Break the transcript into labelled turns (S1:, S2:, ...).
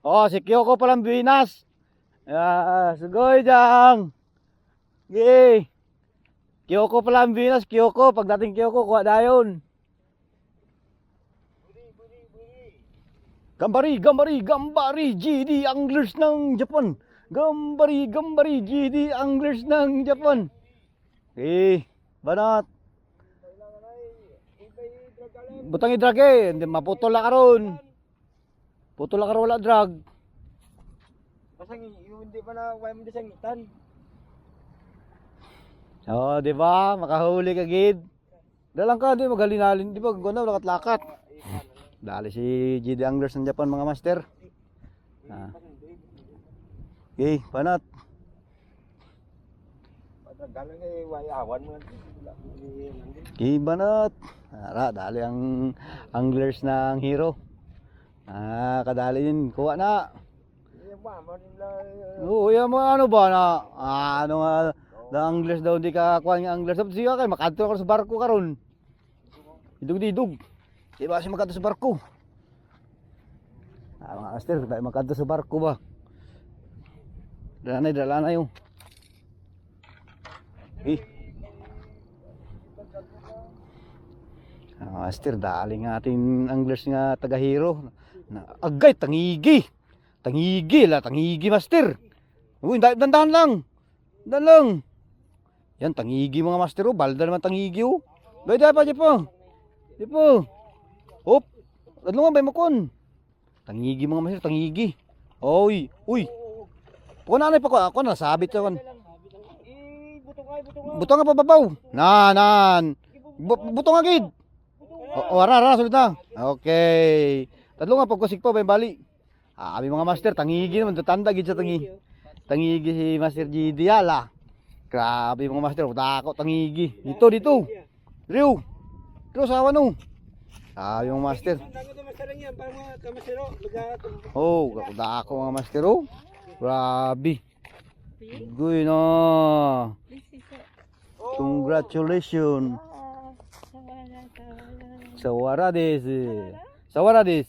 S1: Oh, si Kyoko palang Binas. Sugoy dyan. Yay. Kyoko palang Binas, Kyoko. Pagdating Kyoko, kuha dayon. Gambari, GD Anglers ng Japan. Gambari, GD Anglers ng Japan. Eh, banat. Butang i-drag eh, hindi maputol la karon. Putol la karon wala drag.
S2: Pasang hindi pa na kaya mo disangitan.
S1: Oh, di ba? Makahuli ka gid. Dalang ka, di magalinalin, di ba? Guna lakat-lakat. Dali si GD Anglers ng Japan mga master. Okay, banat.
S2: Galang ay wayawan mo.
S1: Okay, banat. Dali ang anglers ng hero. Kadali yun. Kuha na. Oo, yan mo ano ba na? Ano nga, the anglers daw, hindi ka kuha ng anglers. Siya kayo, makadto ako sa barko karon. Idug-didug. Di ba siya makadto sa barko? Mga master, tayo makadto sa barko ba? Dala na yung. Master, dali nga ating anglers nga taga-hero. Agay, tangigi. Tangigi, master. Uy, dandan lang. Dandan lang. Yan, tangigi mga master. Balda naman tangigi. Beda pa, di po. Hop. Ano nga, bay makon. Tangigi mga master, tangigi. Uy. Pako na pa ko. Ako na, sabit ako. Butong nga pababaw. Nan. Butong nga gid. Wara, sulit na. Okay. Tatlo nga pagkusik pa, bali. Kami mga master, tangigi naman. Tatanda gid sa tangigi si Master GD. Ala. Grabe mga master, tako tangigi. Dito. Rio sawa no. Yung master. Oh, ako mga master. Grabe. Good na. Congratulations. Sawara des.